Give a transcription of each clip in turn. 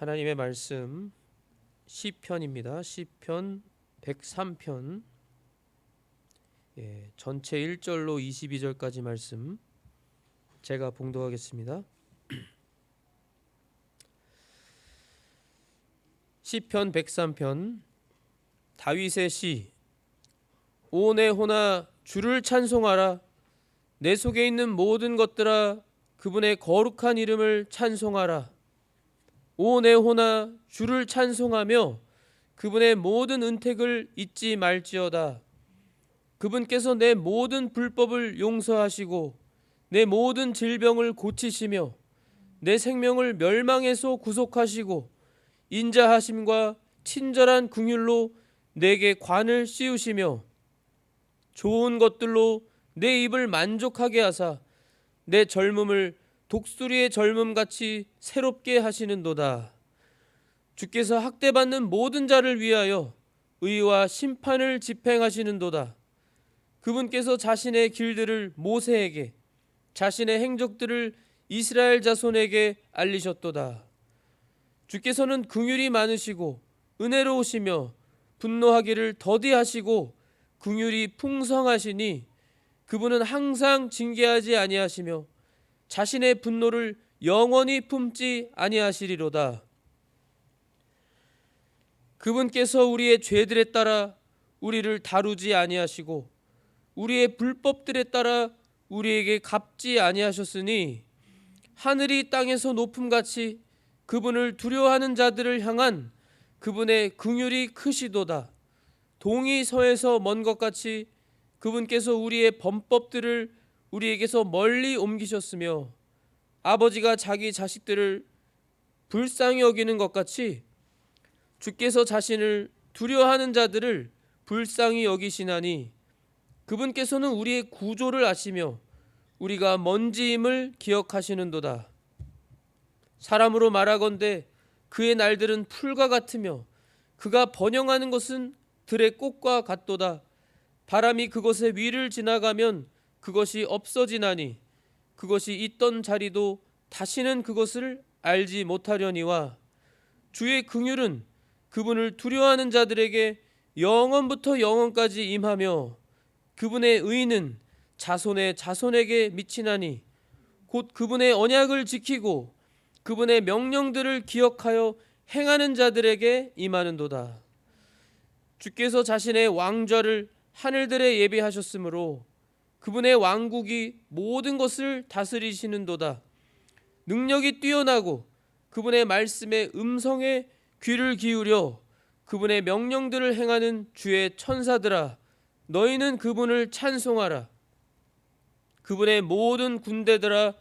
하나님의 말씀 시편입니다. 시편 103편 전체 1절로 22절까지 말씀 제가 봉독하겠습니다. 시편 103편 다윗의 시. 오 내 혼아 주를 찬송하라. 내 속에 있는 모든 것들아 그분의 거룩한 이름을 찬송하라. 오 내 혼아 주를 찬송하며 그분의 모든 은택을 잊지 말지어다. 그분께서 내 모든 불법을 용서하시고 내 모든 질병을 고치시며 내 생명을 멸망에서 구속하시고 인자하심과 친절한 긍휼로 내게 관을 씌우시며 좋은 것들로 내 입을 만족하게 하사 내 젊음을 독수리의 젊음같이 새롭게 하시는도다. 주께서 학대받는 모든 자를 위하여 의와 심판을 집행하시는도다. 그분께서 자신의 길들을 모세에게 자신의 행적들을 이스라엘 자손에게 알리셨도다. 주께서는 긍휼이 많으시고 은혜로우시며 분노하기를 더디하시고 긍휼이 풍성하시니 그분은 항상 징계하지 아니하시며 자신의 분노를 영원히 품지 아니하시리로다. 그분께서 우리의 죄들에 따라 우리를 다루지 아니하시고 우리의 불법들에 따라 우리에게 갚지 아니하셨으니 하늘이 땅에서 높음같이 그분을 두려워하는 자들을 향한 그분의 긍휼이 크시도다. 동이 서에서 먼 것 같이 그분께서 우리의 범법들을 우리에게서 멀리 옮기셨으며 아버지가 자기 자식들을 불쌍히 여기는 것 같이 주께서 자신을 두려워하는 자들을 불쌍히 여기시나니 그분께서는 우리의 구조를 아시며 우리가 먼지임을 기억하시는도다. 사람으로 말하건대 그의 날들은 풀과 같으며 그가 번영하는 것은 들의 꽃과 같도다. 바람이 그것의 위를 지나가면 그것이 없어지나니 그것이 있던 자리도 다시는 그것을 알지 못하려니와 주의 긍휼은 그분을 두려워하는 자들에게 영원부터 영원까지 임하며 그분의 의는 자손의 자손에게 미치나니 곧 그분의 언약을 지키고 그분의 명령들을 기억하여 행하는 자들에게 임하는도다. 주께서 자신의 왕좌를 하늘들에 예비하셨으므로 그분의 왕국이 모든 것을 다스리시는도다. 능력이 뛰어나고 그분의 말씀의 음성에 귀를 기울여 그분의 명령들을 행하는 주의 천사들아 너희는 그분을 찬송하라. 그분의 모든 군대들아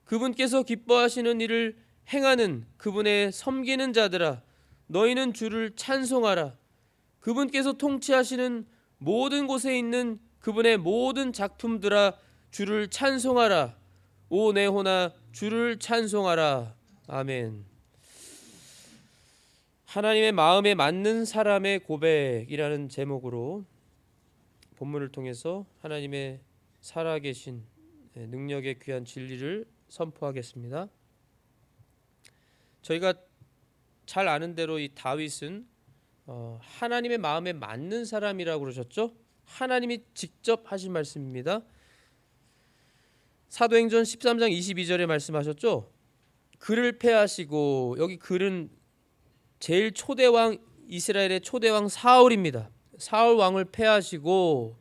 그분께서 기뻐하시는 일을 행하는 그분의 섬기는 자들아 너희는 주를 찬송하라. 그분께서 통치하시는 모든 곳에 있는 그분의 모든 작품들아 주를 찬송하라. 오 내 혼아 주를 찬송하라. 아멘. 하나님의 마음에 맞는 사람의 고백이라는 제목으로 본문을 통해서 하나님의 살아계신 능력의 귀한 진리를 선포하겠습니다. 저희가 잘 아는 대로 이 다윗은 하나님의 마음에 맞는 사람이라고 그러셨죠? 하나님이 직접 하신 말씀입니다. 사도행전 13장 22절에 말씀하셨죠? 그를 패하시고, 여기 그는 제일 초대왕, 이스라엘의 초대왕 사울입니다. 사울 왕을 패하시고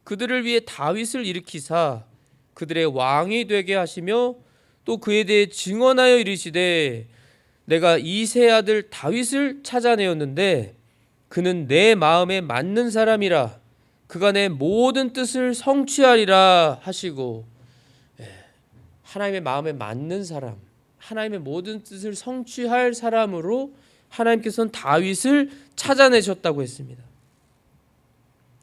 그들을 위해 다윗을 일으키사 그들의 왕이 되게 하시며 또 그에 대해 증언하여 이르시되 내가 이새 아들 다윗을 찾아내었는데 그는 내 마음에 맞는 사람이라 그가 내 모든 뜻을 성취하리라 하시고, 하나님의 마음에 맞는 사람, 하나님의 모든 뜻을 성취할 사람으로 하나님께서는 다윗을 찾아내셨다고 했습니다.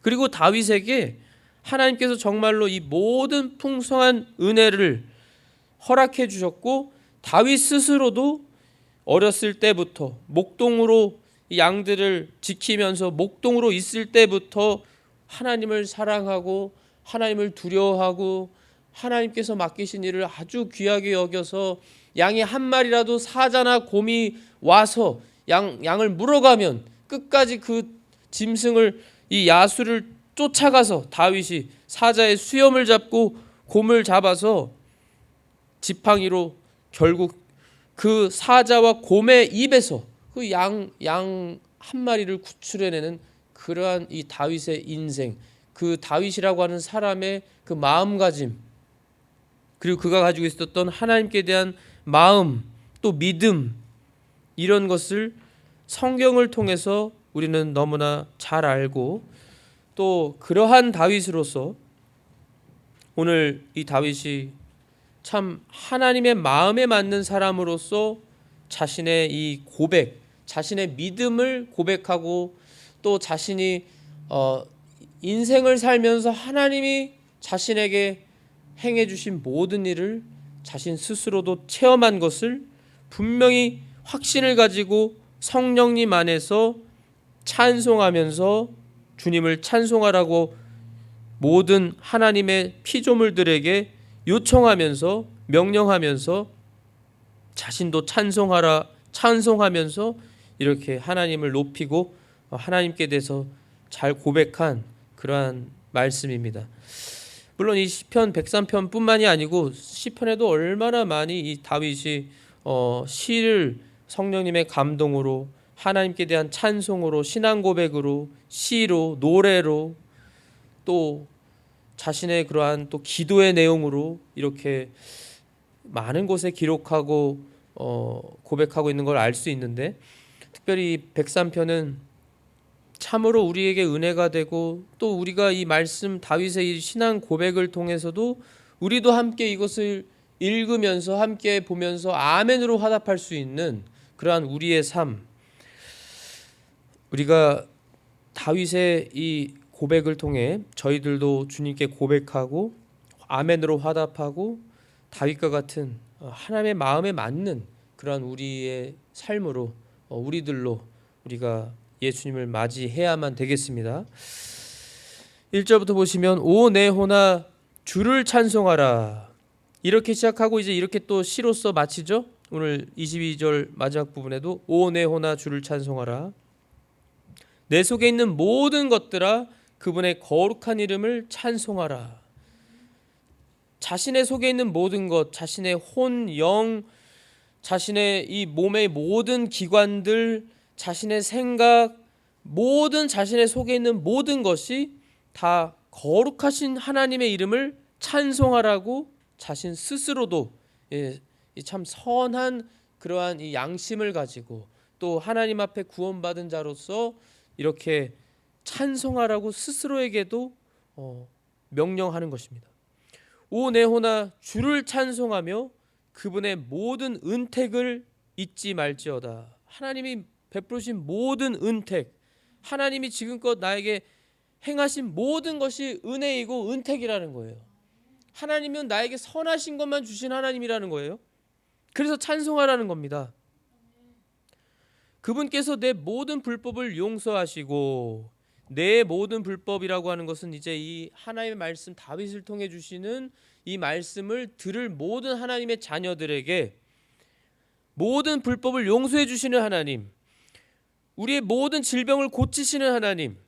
그리고 다윗에게 하나님께서 정말로 이 모든 풍성한 은혜를 허락해 주셨고 다윗 스스로도 어렸을 때부터 목동으로 양들을 지키면서 목동으로 있을 때부터 하나님을 사랑하고 하나님을 두려워하고 하나님께서 맡기신 일을 아주 귀하게 여겨서 양이 한 마리라도 사자나 곰이 와서 양을 물어가면 끝까지 그 짐승을 이 야수를 쫓아가서 다윗이 사자의 수염을 잡고 곰을 잡아서 지팡이로 결국 그 사자와 곰의 입에서 그 양 한 마리를 구출해내는 그러한 이 다윗의 인생, 그 다윗이라고 하는 사람의 그 마음가짐, 그리고 그가 가지고 있었던 하나님께 대한 마음, 또 믿음, 이런 것을 성경을 통해서 우리는 너무나 잘 알고, 또 그러한 다윗으로서 오늘 이 다윗이 참 하나님의 마음에 맞는 사람으로서 자신의 이 고백, 자신의 믿음을 고백하고, 또 자신이 인생을 살면서 하나님이 자신에게 행해 주신 모든 일을 자신 스스로도 체험한 것을 분명히 확신을 가지고 성령님 안에서 찬송하면서 주님을 찬송하라고 모든 하나님의 피조물들에게 요청하면서 명령하면서 자신도 찬송하면서 이렇게 하나님을 높이고 하나님께 대해서 잘 고백한 그러한 말씀입니다. 물론 이 시편 103편뿐만이 아니고 시편에도 얼마나 많이 이 다윗이 시를 성령님의 감동으로, 하나님께 대한 찬송으로, 신앙 고백으로, 시로, 노래로, 또 자신의 그러한 또 기도의 내용으로 이렇게 많은 곳에 기록하고 고백하고 있는 걸 알 수 있는데, 특별히 103편은 참으로 우리에게 은혜가 되고, 또 우리가 이 말씀 다윗의 이 신앙 고백을 통해서도 우리도 함께 이것을 읽으면서 함께 보면서 아멘으로 화답할 수 있는 그러한 우리의 삶, 우리가 다윗의 이 고백을 통해 저희들도 주님께 고백하고 아멘으로 화답하고 다윗과 같은 하나님의 마음에 맞는 그러한 우리의 삶으로 우리들로 우리가 예수님을 맞이해야만 되겠습니다. 1절부터 보시면 오 내 혼아 주를 찬송하라, 이렇게 시작하고 이제 이렇게 또 시로써 마치죠. 오늘 22절 마지막 부분에도 오 내 혼아 주를 찬송하라, 내 속에 있는 모든 것들아 그분의 거룩한 이름을 찬송하라. 자신의 속에 있는 모든 것, 자신의 혼, 영, 자신의 이 몸의 모든 기관들, 자신의 생각, 모든 자신의 속에 있는 모든 것이 다 거룩하신 하나님의 이름을 찬송하라고 자신 스스로도 참 선한 그러한 이 양심을 가지고 또 하나님 앞에 구원받은 자로서 이렇게 찬송하라고 스스로에게도 명령하는 것입니다. 오 내 혼아 주를 찬송하며 그분의 모든 은택을 잊지 말지어다. 하나님이 베푸신 모든 은택, 하나님이 지금껏 나에게 행하신 모든 것이 은혜이고 은택이라는 거예요. 하나님은 나에게 선하신 것만 주신 하나님이라는 거예요. 그래서 찬송하라는 겁니다. 그분께서 내 모든 불법을 용서하시고, 내 모든 불법이라고 하는 것은 이제 이 하나님의 말씀 다윗을 통해 주시는 이 말씀을 들을 모든 하나님의 자녀들에게 모든 불법을 용서해 주시는 하나님, 우리의 모든 질병을 고치시는 하나님,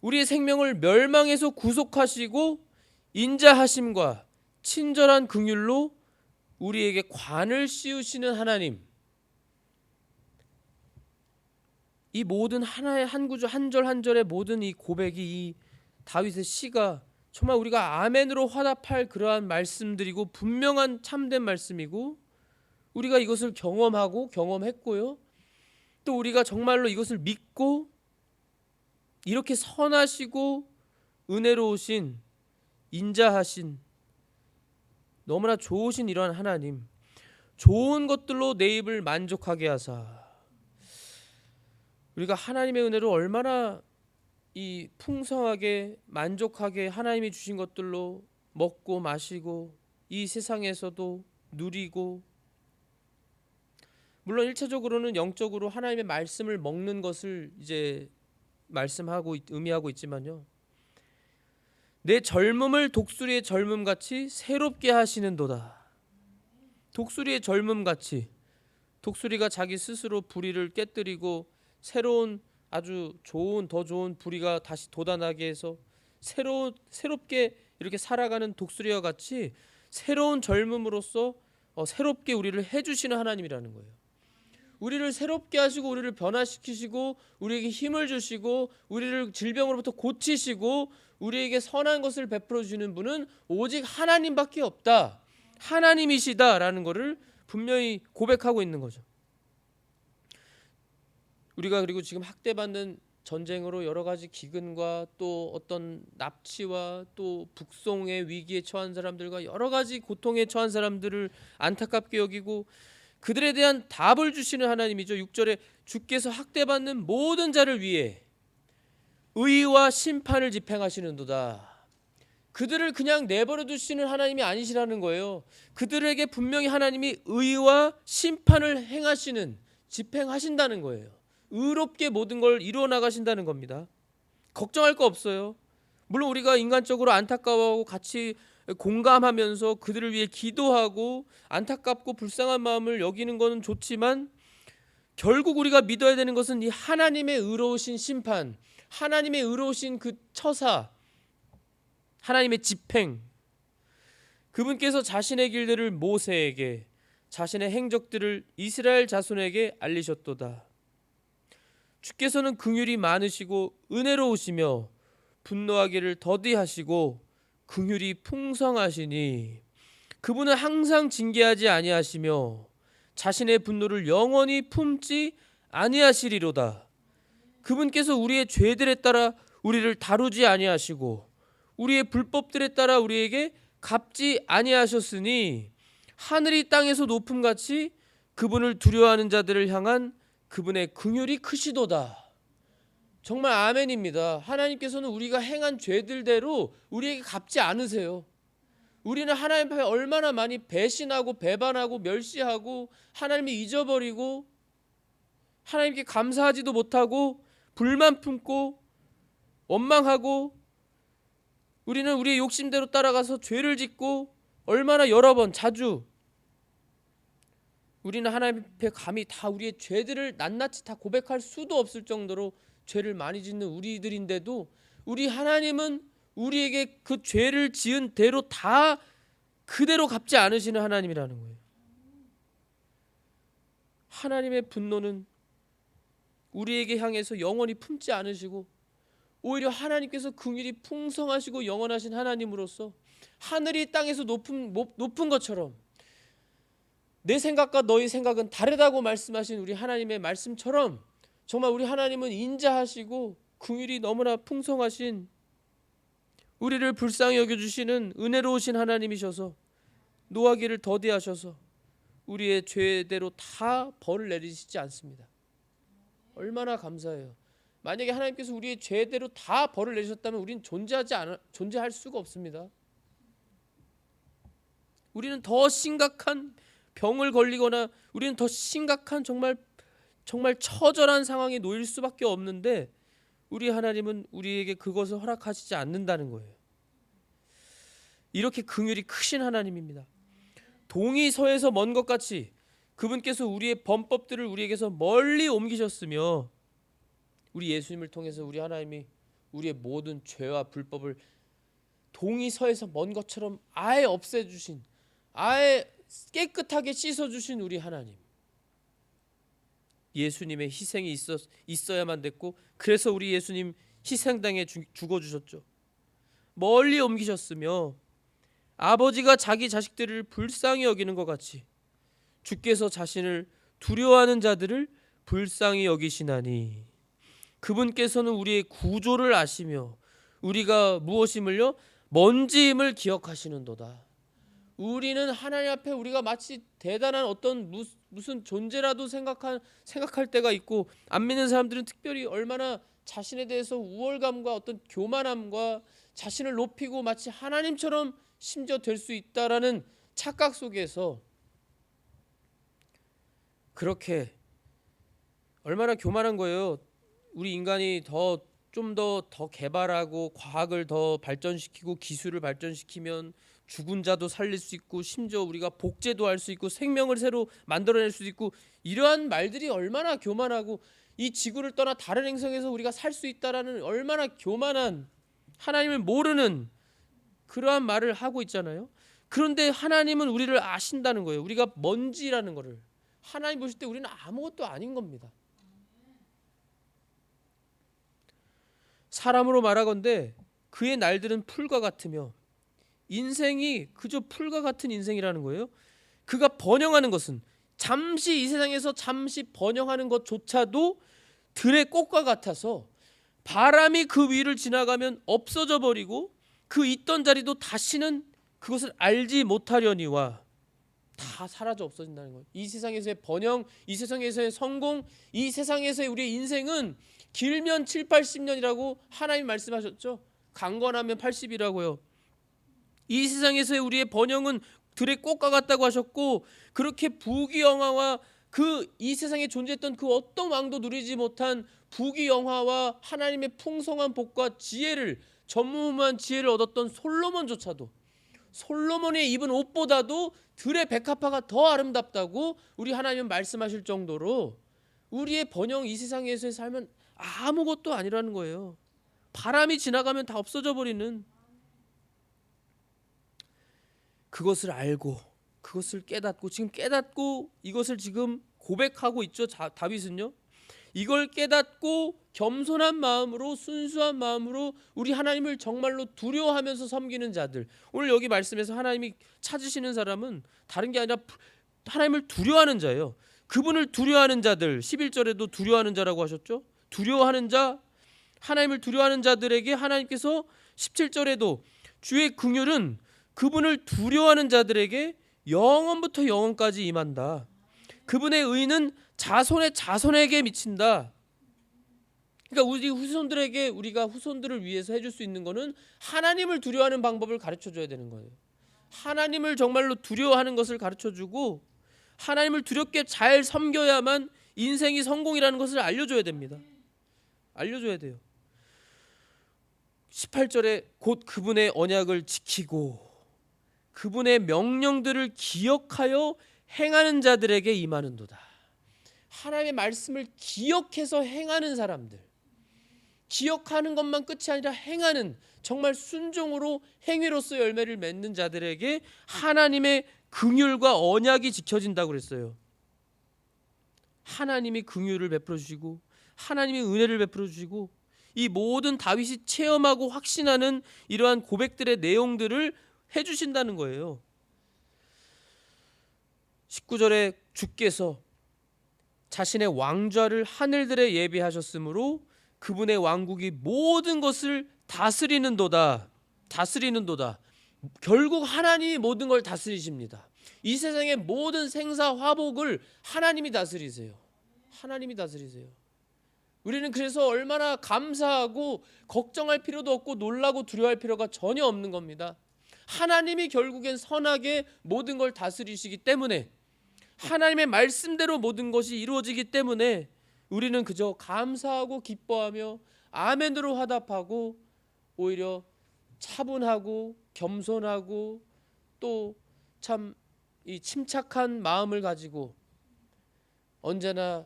우리의 생명을 멸망에서 구속하시고 인자하심과 친절한 긍휼로 우리에게 관을 씌우시는 하나님, 이 모든 하나의 한 구절 한 절 한 절의 모든 이 고백이 이 다윗의 시가 정말 우리가 아멘으로 화답할 그러한 말씀들이고 분명한 참된 말씀이고, 우리가 이것을 경험하고 경험했고요, 또 우리가 정말로 이것을 믿고 이렇게 선하시고 은혜로우신 인자하신 너무나 좋으신 이러한 하나님, 좋은 것들로 내 입을 만족하게 하사, 우리가 하나님의 은혜로 얼마나 이 풍성하게 만족하게 하나님이 주신 것들로 먹고 마시고 이 세상에서도 누리고, 물론 1차적으로는 영적으로 하나님의 말씀을 먹는 것을 이제 말씀하고 의미하고 있지만요, 내 젊음을 독수리의 젊음같이 새롭게 하시는도다. 독수리의 젊음 같이 독수리가 자기 스스로 부리를 깨뜨리고 새로운 아주 좋은 더 좋은 부리가 다시 돋아나게 해서 새롭게 이렇게 살아가는 독수리와 같이 새로운 젊음으로써 새롭게 우리를 해주시는 하나님이라는 거예요. 우리를 새롭게 하시고 우리를 변화시키시고 우리에게 힘을 주시고 우리를 질병으로부터 고치시고 우리에게 선한 것을 베풀어 주시는 분은 오직 하나님밖에 없다. 하나님이시다라는 것을 분명히 고백하고 있는 거죠. 우리가 그리고 지금 학대받는 전쟁으로 여러 가지 기근과 또 어떤 납치와 또 북송의 위기에 처한 사람들과 여러 가지 고통에 처한 사람들을 안타깝게 여기고 그들에 대한 답을 주시는 하나님이죠. 6절에 주께서 학대받는 모든 자를 위해 의와 심판을 집행하시는도다. 그들을 그냥 내버려 두시는 하나님이 아니시라는 거예요. 그들에게 분명히 하나님이 의와 심판을 행하시는, 집행하신다는 거예요. 의롭게 모든 걸 이루어 나가신다는 겁니다. 걱정할 거 없어요. 물론 우리가 인간적으로 안타까워하고 같이 공감하면서 그들을 위해 기도하고 안타깝고 불쌍한 마음을 여기는 것은 좋지만 결국 우리가 믿어야 되는 것은 이 하나님의 의로우신 심판, 하나님의 의로우신 그 처사, 하나님의 집행, 그분께서 자신의 길들을 모세에게, 자신의 행적들을 이스라엘 자손에게 알리셨도다. 주께서는 긍휼이 많으시고 은혜로우시며 분노하기를 더디하시고 긍휼이 풍성하시니 그분은 항상 징계하지 아니하시며 자신의 분노를 영원히 품지 아니하시리로다. 그분께서 우리의 죄들에 따라 우리를 다루지 아니하시고 우리의 불법들에 따라 우리에게 갚지 아니하셨으니 하늘이 땅에서 높음같이 그분을 두려워하는 자들을 향한 그분의 긍휼이 크시도다. 정말 아멘입니다. 하나님께서는 우리가 행한 죄들대로 우리에게 갚지 않으세요. 우리는 하나님 앞에 얼마나 많이 배신하고 배반하고 멸시하고 하나님을 잊어버리고 하나님께 감사하지도 못하고 불만 품고 원망하고 우리는 우리의 욕심대로 따라가서 죄를 짓고 얼마나 여러 번 자주 우리는 하나님 앞에 감히 다 우리의 죄들을 낱낱이 다 고백할 수도 없을 정도로 죄를 많이 짓는 우리들인데도 우리 하나님은 우리에게 그 죄를 지은 대로 다 그대로 갚지 않으시는 하나님이라는 거예요. 하나님의 분노는 우리에게 향해서 영원히 품지 않으시고 오히려 하나님께서 긍휼이 풍성하시고 영원하신 하나님으로서 하늘이 땅에서 높은 것처럼 내 생각과 너희 생각은 다르다고 말씀하신 우리 하나님의 말씀처럼 정말 우리 하나님은 인자하시고 긍휼이 너무나 풍성하신 우리를 불쌍히 여겨주시는 은혜로우신 하나님이셔서 노하기를 더디하셔서 우리의 죄대로 다 벌을 내리시지 않습니다. 얼마나 감사해요. 만약에 하나님께서 우리의 죄대로 다 벌을 내리셨다면 우리는 존재할 수가 없습니다. 우리는 더 심각한 병을 걸리거나 우리는 더 심각한 정말 처절한 상황에 놓일 수밖에 없는데 우리 하나님은 우리에게 그것을 허락하시지 않는다는 거예요. 이렇게 긍휼이 크신 하나님입니다. 동이 서에서 먼 것 같이 그분께서 우리의 범법들을 우리에게서 멀리 옮기셨으며 우리 예수님을 통해서 우리 하나님이 우리의 모든 죄와 불법을 동이 서에서 먼 것처럼 아예 없애주신, 아예 깨끗하게 씻어주신 우리 하나님. 예수님의 희생이 있어야만 됐고 그래서 우리 예수님 희생당에 죽어주셨죠. 멀리 옮기셨으며 아버지가 자기 자식들을 불쌍히 여기는 것 같이 주께서 자신을 두려워하는 자들을 불쌍히 여기시나니 그분께서는 우리의 구조를 아시며 우리가 무엇임을요? 먼지임을 기억하시는도다. 우리는 하나님 앞에 우리가 마치 대단한 어떤 무슨 존재라도 생각할 때가 있고 안 믿는 사람들은 특별히 얼마나 자신에 대해서 우월감과 어떤 교만함과 자신을 높이고 마치 하나님처럼 심지어 될 수 있다라는 착각 속에서 그렇게 얼마나 교만한 거예요. 우리 인간이 좀 더 개발하고 과학을 더 발전시키고 기술을 발전시키면 죽은 자도 살릴 수 있고 심지어 우리가 복제도 할 수 있고 생명을 새로 만들어낼 수 있고 이러한 말들이 얼마나 교만하고 이 지구를 떠나 다른 행성에서 우리가 살 수 있다라는 얼마나 교만한 하나님을 모르는 그러한 말을 하고 있잖아요. 그런데 하나님은 우리를 아신다는 거예요. 우리가 먼지라는 거를 하나님 보실 때 우리는 아무것도 아닌 겁니다. 사람으로 말하건대 그의 날들은 풀과 같으며 인생이 그저 풀과 같은 인생이라는 거예요. 그가 번영하는 것은 잠시 이 세상에서 잠시 번영하는 것조차도 들의 꽃과 같아서 바람이 그 위를 지나가면 없어져 버리고 그 있던 자리도 다시는 그것을 알지 못하려니와 다 사라져 없어진다는 거예요. 이 세상에서의 번영, 이 세상에서의 성공, 이 세상에서의 우리의 인생은 길면 7, 80년이라고 하나님 말씀하셨죠. 강건하면 80이라고요. 이 세상에서의 우리의 번영은 들의 꽃과 같다고 하셨고 그렇게 부귀영화와 그 이 세상에 존재했던 그 어떤 왕도 누리지 못한 부귀영화와 하나님의 풍성한 복과 지혜를 전무후무한 지혜를 얻었던 솔로몬조차도 솔로몬이 입은 옷보다도 들의 백합화가 더 아름답다고 우리 하나님은 말씀하실 정도로 우리의 번영 이 세상에서의 삶은 아무것도 아니라는 거예요. 바람이 지나가면 다 없어져 버리는 그것을 알고 그것을 깨닫고 지금 깨닫고 이것을 지금 고백하고 있죠. 다윗은요. 이걸 깨닫고 겸손한 마음으로 순수한 마음으로 우리 하나님을 정말로 두려워하면서 섬기는 자들. 오늘 여기 말씀에서 하나님이 찾으시는 사람은 다른 게 아니라 하나님을 두려워하는 자예요. 그분을 두려워하는 자들 11절에도 두려워하는 자라고 하셨죠. 두려워하는 자 하나님을 두려워하는 자들에게 하나님께서 17절에도 주의 긍휼은 그분을 두려워하는 자들에게 영원부터 영원까지 임한다. 그분의 의는 자손의 자손에게 미친다. 그러니까 우리 후손들에게 우리가 후손들을 위해서 해줄 수 있는 거는 하나님을 두려워하는 방법을 가르쳐줘야 되는 거예요. 하나님을 정말로 두려워하는 것을 가르쳐주고 하나님을 두렵게 잘 섬겨야만 인생이 성공이라는 것을 알려줘야 됩니다. 알려줘야 돼요. 18절에 곧 그분의 언약을 지키고 그분의 명령들을 기억하여 행하는 자들에게 임하는도다. 하나님의 말씀을 기억해서 행하는 사람들, 기억하는 것만 끝이 아니라 행하는 정말 순종으로 행위로서 열매를 맺는 자들에게 하나님의 긍휼과 언약이 지켜진다고 그랬어요. 하나님이 긍휼을 베풀어 주시고 하나님이 은혜를 베풀어 주시고 이 모든 다윗이 체험하고 확신하는 이러한 고백들의 내용들을 해주신다는 거예요. 19절에 주께서 자신의 왕좌를 하늘들에 예비하셨으므로 그분의 왕국이 모든 것을 다스리는도다. 다스리는도다. 결국 하나님이 모든 걸 다스리십니다. 이 세상의 모든 생사 화복을 하나님이 다스리세요. 하나님이 다스리세요. 우리는 그래서 얼마나 감사하고 걱정할 필요도 없고 놀라고 두려워할 필요가 전혀 없는 겁니다. 하나님이 결국엔 선하게 모든 걸 다스리시기 때문에 하나님의 말씀대로 모든 것이 이루어지기 때문에 우리는 그저 감사하고 기뻐하며 아멘으로 화답하고 오히려 차분하고 겸손하고 또 참 이 침착한 마음을 가지고 언제나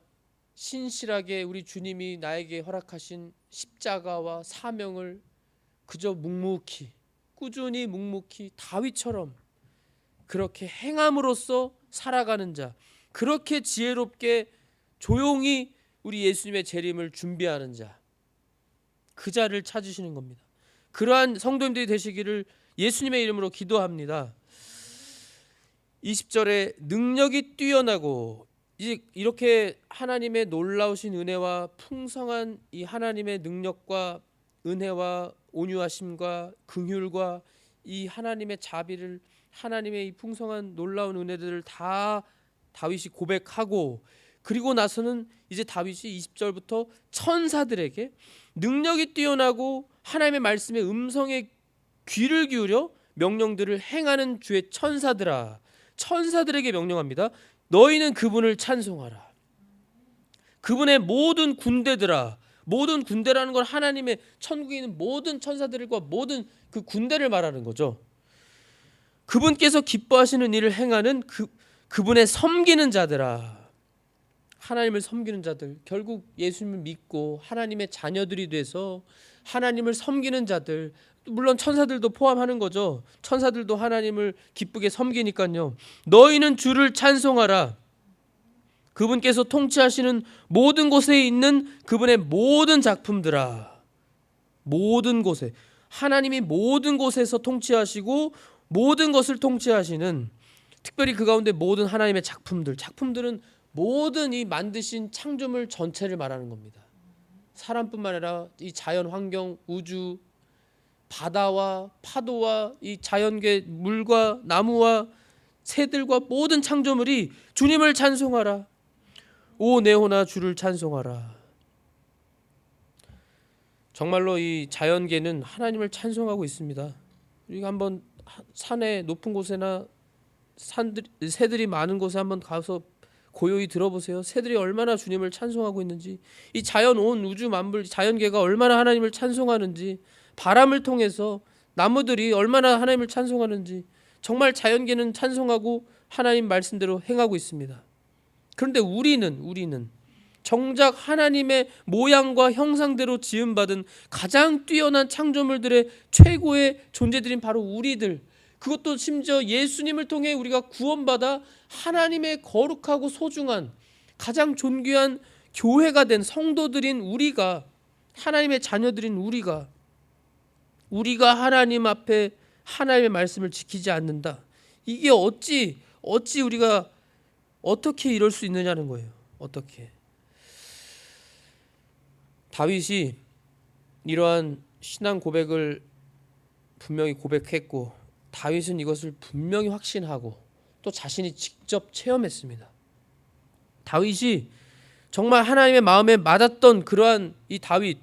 신실하게 우리 주님이 나에게 허락하신 십자가와 사명을 그저 묵묵히 꾸준히 묵묵히 다윗처럼 그렇게 행함으로써 살아가는 자, 그렇게 지혜롭게 조용히 우리 예수님의 재림을 준비하는 자, 그 자를 찾으시는 겁니다. 그러한 성도님들이 되시기를 예수님의 이름으로 기도합니다. 20절에 능력이 뛰어나고 이제 이렇게 하나님의 놀라우신 은혜와 풍성한 이 하나님의 능력과 은혜와 온유하심과 긍휼과 이 하나님의 자비를 하나님의 이 풍성한 놀라운 은혜들을 다 다윗이 고백하고 그리고 나서는 이제 다윗이 20절부터 천사들에게 능력이 뛰어나고 하나님의 말씀의 음성에 귀를 기울여 명령들을 행하는 주의 천사들아, 천사들에게 명령합니다. 너희는 그분을 찬송하라. 그분의 모든 군대들아, 모든 군대라는 건 하나님의 천국에 있는 모든 천사들과 모든 그 군대를 말하는 거죠. 그분께서 기뻐하시는 일을 행하는 그분의 섬기는 자들아. 하나님을 섬기는 자들, 결국 예수님을 믿고 하나님의 자녀들이 돼서 하나님을 섬기는 자들, 물론 천사들도 포함하는 거죠. 천사들도 하나님을 기쁘게 섬기니까요. 너희는 주를 찬송하라. 그분께서 통치하시는 모든 곳에 있는 그분의 모든 작품들아. 모든 곳에, 하나님이 모든 곳에서 통치하시고 모든 것을 통치하시는, 특별히 그 가운데 모든 하나님의 작품들은 모든 이 만드신 창조물 전체를 말하는 겁니다. 사람뿐만 아니라 이 자연 환경, 우주, 바다와 파도와 이 자연계, 물과 나무와 새들과 모든 창조물이 주님을 찬송하라. 오 내 혼아 주를 찬송하라. 정말로 이 자연계는 하나님을 찬송하고 있습니다. 우리가 한번 산의 높은 곳에나 새들이 많은 곳에 한번 가서 고요히 들어보세요. 새들이 얼마나 주님을 찬송하고 있는지, 이 자연 온 우주 만물 자연계가 얼마나 하나님을 찬송하는지, 바람을 통해서 나무들이 얼마나 하나님을 찬송하는지, 정말 자연계는 찬송하고 하나님 말씀대로 행하고 있습니다. 그런데 우리는 정작 하나님의 모양과 형상대로 지음받은 가장 뛰어난 창조물들의 최고의 존재들인 바로 우리들, 그것도 심지어 예수님을 통해 우리가 구원받아 하나님의 거룩하고 소중한 가장 존귀한 교회가 된 성도들인 우리가, 하나님의 자녀들인 우리가 하나님 앞에 하나님의 말씀을 지키지 않는다. 이게 어찌 우리가 어떻게 이럴 수 있느냐는 거예요. 어떻게? 다윗이 이러한 신앙 고백을 분명히 고백했고, 다윗은 이것을 분명히 확신하고 또 자신이 직접 체험했습니다. 다윗이 정말 하나님의 마음에 맞았던 그러한 이 다윗이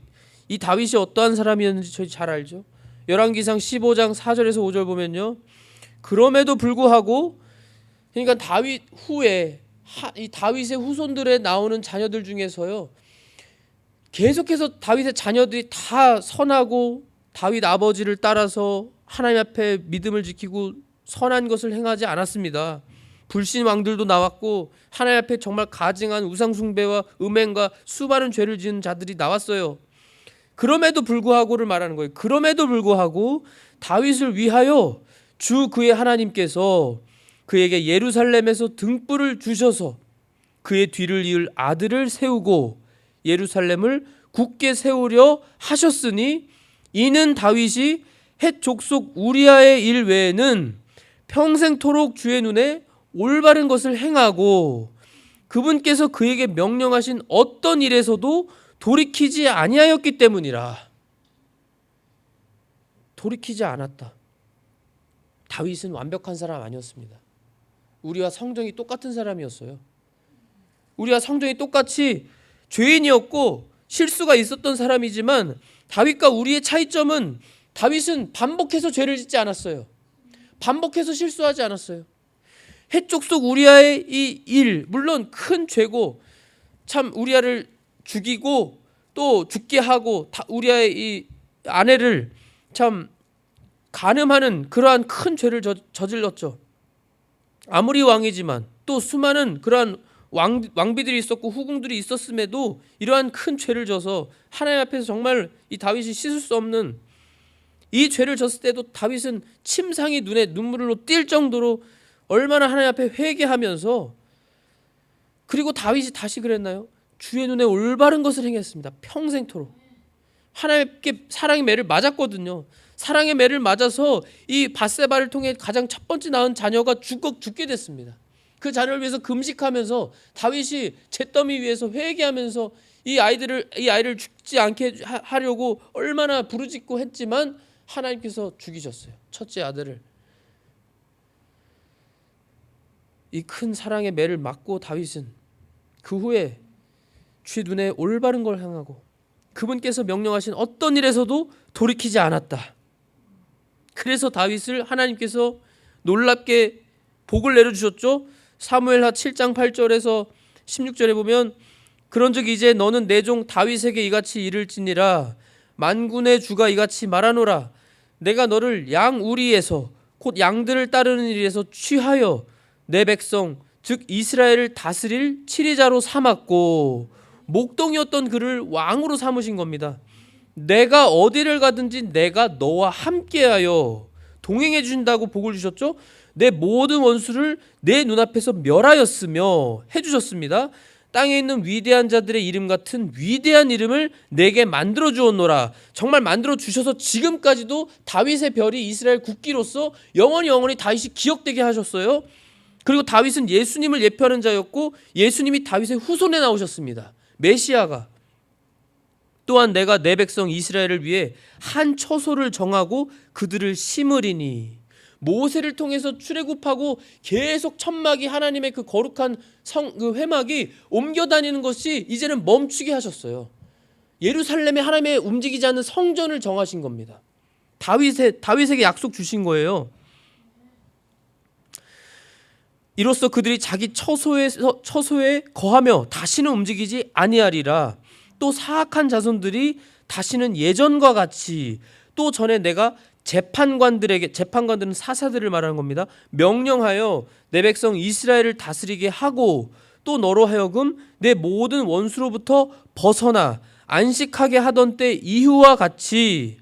어떠한 사람이었는지 저희 잘 알죠. 열왕기상 15장 4절에서 5절 보면요, 그럼에도 불구하고, 그러니까 다윗 후에 이 다윗의 후손들에 나오는 자녀들 중에서요, 계속해서 다윗의 자녀들이 다 선하고 다윗 아버지를 따라서 하나님 앞에 믿음을 지키고 선한 것을 행하지 않았습니다. 불신 왕들도 나왔고 하나님 앞에 정말 가증한 우상 숭배와 음행과 수많은 죄를 지은 자들이 나왔어요. 그럼에도 불구하고를 말하는 거예요. 그럼에도 불구하고 다윗을 위하여 주 그의 하나님께서 그에게 예루살렘에서 등불을 주셔서 그의 뒤를 이을 아들을 세우고 예루살렘을 굳게 세우려 하셨으니, 이는 다윗이 헷 족속 우리아의 일 외에는 평생토록 주의 눈에 올바른 것을 행하고 그분께서 그에게 명령하신 어떤 일에서도 돌이키지 아니하였기 때문이라. 돌이키지 않았다. 다윗은 완벽한 사람 아니었습니다. 우리와 성정이 똑같은 사람이었어요. 우리와 성정이 똑같이 죄인이었고 실수가 있었던 사람이지만, 다윗과 우리의 차이점은 다윗은 반복해서 죄를 짓지 않았어요. 반복해서 실수하지 않았어요. 헷족속 우리아의 이 일, 물론 큰 죄고, 참 우리아를 죽이고 또 죽게 하고 우리아의 이 아내를 참 간음하는 그러한 큰 죄를 저질렀죠. 아무리 왕이지만 또 수많은 그러한 왕비들이 있었고 후궁들이 있었음에도 이러한 큰 죄를 져서 하나님 앞에서 정말 이 다윗이 씻을 수 없는 이 죄를 졌을 때도 다윗은 침상이 눈에 눈물로 띌 정도로 얼마나 하나님 앞에 회개하면서, 그리고 다윗이 다시 그랬나요? 주의 눈에 올바른 것을 행했습니다. 평생토록. 하나님께 사랑의 매를 맞았거든요. 사랑의 매를 맞아서 이 밧세바를 통해 가장 첫 번째 낳은 자녀가 죽게 됐습니다. 그 자녀를 위해서 금식하면서 다윗이 잿더미 위에서 회개하면서 이 아이를 죽지 않게 하려고 얼마나 부르짖고 했지만 하나님께서 죽이셨어요. 첫째 아들을. 이 큰 사랑의 매를 맞고 다윗은 그 후에 주의 눈에 올바른 걸 행하고 그분께서 명령하신 어떤 일에서도 돌이키지 않았다. 그래서 다윗을 하나님께서 놀랍게 복을 내려주셨죠. 사무엘하 7장 8절에서 16절에 보면, 그런즉 이제 너는 내 종 다윗에게 이같이 이를지니라. 만군의 주가 이같이 말하노라. 내가 너를 양 우리에서 곧 양들을 따르는 일에서 취하여 내 백성 즉 이스라엘을 다스릴 치리자로 삼았고 목동이었던 그를 왕으로 삼으신 겁니다. 내가 어디를 가든지 내가 너와 함께하여 동행해 주신다고 복을 주셨죠. 내 모든 원수를 내 눈앞에서 멸하였으며 해주셨습니다. 땅에 있는 위대한 자들의 이름 같은 위대한 이름을 내게 만들어 주었노라. 정말 만들어 주셔서 지금까지도 다윗의 별이 이스라엘 국기로서 영원히 다윗이 기억되게 하셨어요. 그리고 다윗은 예수님을 예표하는 자였고 예수님이 다윗의 후손에 나오셨습니다. 메시아가. 또한 내가 내 백성 이스라엘을 위해 한 처소를 정하고 그들을 심으리니. 모세를 통해서 출애굽하고 계속 천막이 하나님의 그 거룩한 그 회막이 옮겨 다니는 것이 이제는 멈추게 하셨어요. 예루살렘에 하나님의 움직이지 않는 성전을 정하신 겁니다. 다윗에게 약속 주신 거예요. 이로써 그들이 자기 처소에 거하며 다시는 움직이지 아니하리라. 또 사악한 자손들이 다시는 예전과 같이 또 전에 내가 재판관들은 사사들을 말하는 겁니다. 명령하여 내 백성 이스라엘을 다스리게 하고 또 너로 하여금 내 모든 원수로부터 벗어나 안식하게 하던 때 이후와 같이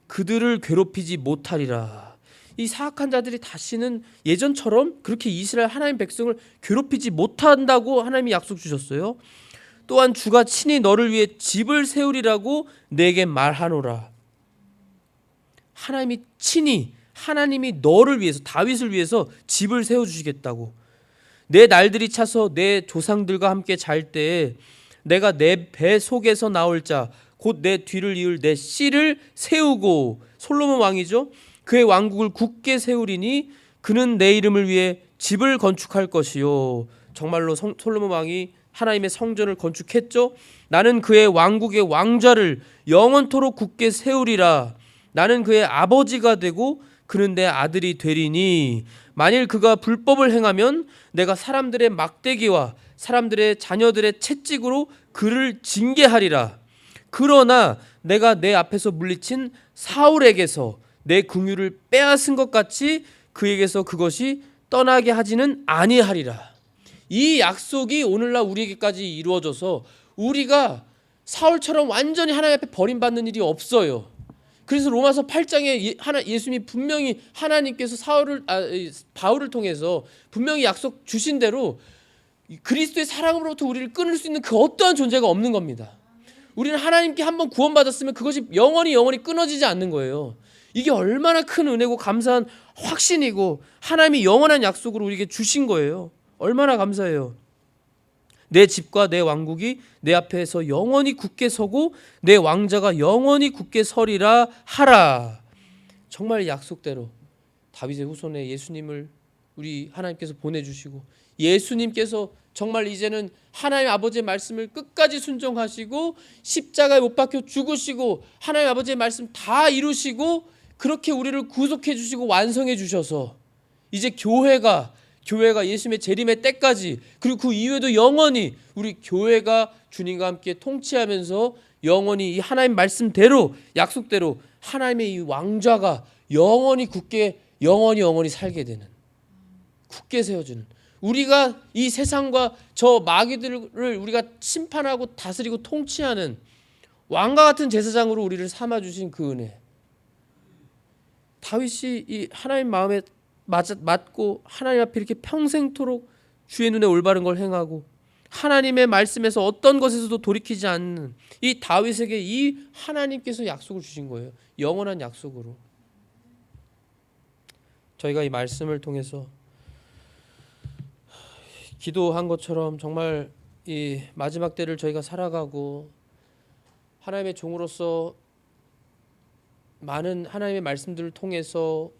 그들을 괴롭히지 못하리라. 이 사악한 자들이 다시는 예전처럼 그렇게 이스라엘 하나님 백성을 괴롭히지 못한다고 하나님이 약속 주셨어요. 또한 주가 친히 너를 위해 집을 세우리라고 내게 말하노라. 하나님이 친히 하나님이 너를 위해서 다윗을 위해서 집을 세워주시겠다고. 내 날들이 차서 내 조상들과 함께 잘 때에 내가 내 배 속에서 나올 자 곧 내 뒤를 이을 내 씨를 세우고 솔로몬 왕이죠. 그의 왕국을 굳게 세우리니 그는 내 이름을 위해 집을 건축할 것이요. 정말로 솔로몬 왕이 하나님의 성전을 건축했죠. 나는 그의 왕국의 왕좌를 영원토록 굳게 세우리라. 나는 그의 아버지가 되고 그는 내 아들이 되리니 만일 그가 불법을 행하면 내가 사람들의 막대기와 사람들의 자녀들의 채찍으로 그를 징계하리라. 그러나 내가 내 앞에서 물리친 사울에게서 내 긍휼을 빼앗은 것 같이 그에게서 그것이 떠나게 하지는 아니하리라. 이 약속이 오늘날 우리에게까지 이루어져서 우리가 사울처럼 완전히 하나님 앞에 버림받는 일이 없어요. 그래서 로마서 8장에 예수님이 분명히 하나님께서 바울을 통해서 분명히 약속 주신 대로 그리스도의 사랑으로부터 우리를 끊을 수 있는 그 어떠한 존재가 없는 겁니다. 우리는 하나님께 한번 구원받았으면 그것이 영원히 끊어지지 않는 거예요. 이게 얼마나 큰 은혜고 감사한 확신이고 하나님이 영원한 약속으로 우리에게 주신 거예요. 얼마나 감사해요. 내 집과 내 왕국이 내 앞에서 영원히 굳게 서고 내 왕자가 영원히 굳게 서리라 하라. 정말 약속대로 다윗의 후손에 예수님을 우리 하나님께서 보내주시고 예수님께서 정말 이제는 하나님 아버지의 말씀을 끝까지 순종하시고 십자가에 못 박혀 죽으시고 하나님 아버지의 말씀 다 이루시고 그렇게 우리를 구속해 주시고 완성해 주셔서 이제 교회가 예수님의 재림의 때까지 그리고 그 이후에도 영원히 우리 교회가 주님과 함께 통치하면서 영원히 이 하나님 말씀대로 약속대로 하나님의 이 왕좌가 영원히 굳게 영원히 살게 되는 굳게 세워주는 우리가 이 세상과 저 마귀들을 우리가 심판하고 다스리고 통치하는 왕과 같은 제사장으로 우리를 삼아주신 그 은혜. 다윗이 이 하나님 마음에 맞고 하나님 앞에 이렇게 평생토록 주의 눈에 올바른 걸 행하고 하나님의 말씀에서 어떤 것에서도 돌이키지 않는 이 다윗에게 이 하나님께서 약속을 주신 거예요. 영원한 약속으로. 저희가 이 말씀을 통해서 기도한 것처럼 정말 이 마지막 때를 저희가 살아가고 하나님의 종으로서 많은 하나님의 말씀들을 통해서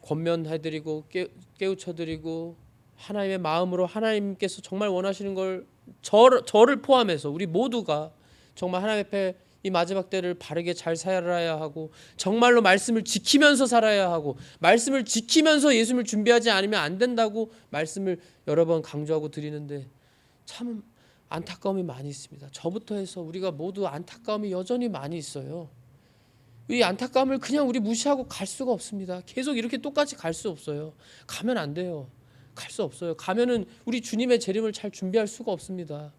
권면해드리고 깨우쳐드리고 하나님의 마음으로 하나님께서 정말 원하시는 걸 저를 포함해서 우리 모두가 정말 하나님 앞에 이 마지막 때를 바르게 잘 살아야 하고 정말로 말씀을 지키면서 살아야 하고 말씀을 지키면서 예수님을 준비하지 않으면 안 된다고 말씀을 여러 번 강조하고 드리는데 참 안타까움이 많이 있습니다. 저부터 해서 우리가 모두 안타까움이 여전히 많이 있어요. 이 안타까움을 그냥 우리 무시하고 갈 수가 없습니다. 계속 이렇게 똑같이 갈 수 없어요. 가면 안 돼요. 갈 수 없어요. 가면은 우리 주님의 재림을 잘 준비할 수가 없습니다.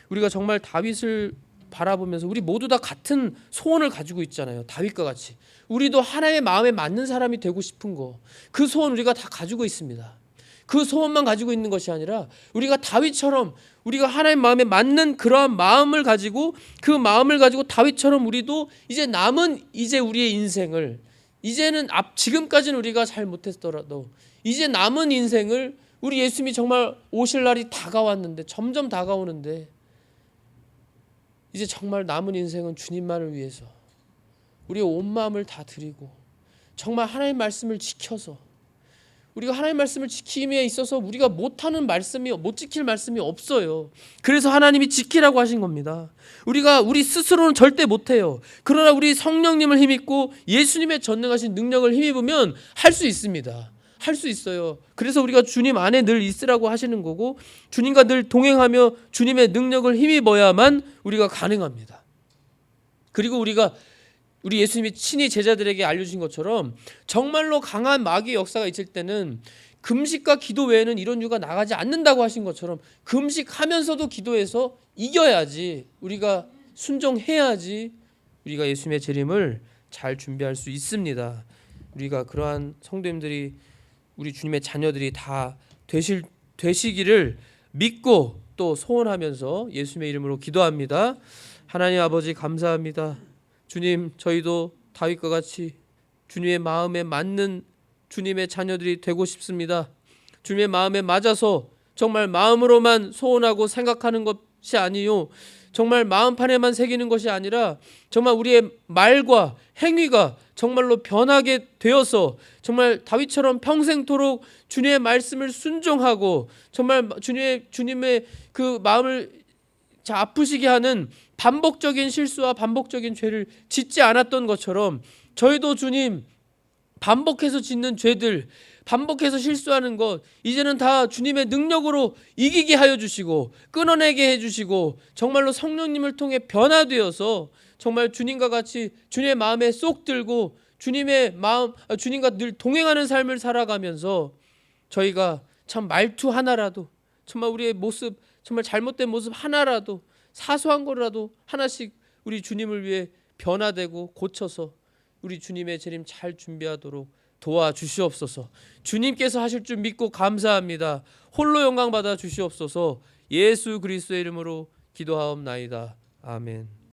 우리가 정말 다윗을 바라보면서 우리 모두 다 같은 소원을 가지고 있잖아요. 다윗과 같이 우리도 하나님의 마음에 맞는 사람이 되고 싶은 거, 그 소원 우리가 다 가지고 있습니다. 그 소원만 가지고 있는 것이 아니라 우리가 다윗처럼 우리가 하나님 마음에 맞는 그러한 마음을 가지고, 그 마음을 가지고 다윗처럼 우리도 이제 남은 이제 우리의 인생을, 이제는 지금까지는 우리가 잘 못했더라도 이제 남은 인생을, 우리 예수님이 정말 오실 날이 다가왔는데, 점점 다가오는데, 이제 정말 남은 인생은 주님만을 위해서 우리의 온 마음을 다 드리고 정말 하나님의 말씀을 지켜서, 우리가 하나님의 말씀을 지킴에 있어서 우리가 못하는 말씀이, 못 지킬 말씀이 없어요. 그래서 하나님이 지키라고 하신 겁니다. 우리 스스로는 절대 못해요. 그러나 우리 성령님을 힘입고 예수님의 전능하신 능력을 힘입으면 할 수 있습니다. 할 수 있어요. 그래서 우리가 주님 안에 늘 있으라고 하시는 거고, 주님과 늘 동행하며 주님의 능력을 힘입어야만 우리가 가능합니다. 그리고 우리 예수님이 친히 제자들에게 알려주신 것처럼 정말로 강한 마귀의 역사가 있을 때는 금식과 기도 외에는 이런 유가 나가지 않는다고 하신 것처럼, 금식하면서도 기도해서 이겨야지, 우리가 순종해야지 우리가 예수님의 재림을 잘 준비할 수 있습니다. 우리가 그러한 성도님들이, 우리 주님의 자녀들이 다 되시기를 믿고 또 소원하면서 예수님의 이름으로 기도합니다. 하나님 아버지, 감사합니다. 주님, 저희도 다윗과 같이 주님의 마음에 맞는 주님의 자녀들이 되고 싶습니다. 주님의 마음에 맞아서 정말 마음으로만 소원하고 생각하는 것이 아니요, 정말 마음판에만 새기는 것이 아니라 정말 우리의 말과 행위가 정말로 변하게 되어서 정말 다윗처럼 평생토록 주님의 말씀을 순종하고 정말 주님의 그 마음을 아프시게 하는 반복적인 실수와 반복적인 죄를 짓지 않았던 것처럼, 저희도 주님 반복해서 짓는 죄들, 반복해서 실수하는 것, 이제는 다 주님의 능력으로 이기게 하여 주시고 끊어내게 해주시고 정말로 성령님을 통해 변화되어서 정말 주님과 같이 주님의 마음에 쏙 들고 주님과 늘 동행하는 삶을 살아가면서 저희가 참 말투 하나라도, 정말 우리의 모습, 정말 잘못된 모습 하나라도, 사소한 거라도 하나씩 우리 주님을 위해 변화되고 고쳐서 우리 주님의 재림 잘 준비하도록 도와주시옵소서. 주님께서 하실 줄 믿고 감사합니다. 홀로 영광 받아 주시옵소서. 예수 그리스도의 이름으로 기도하옵나이다. 아멘.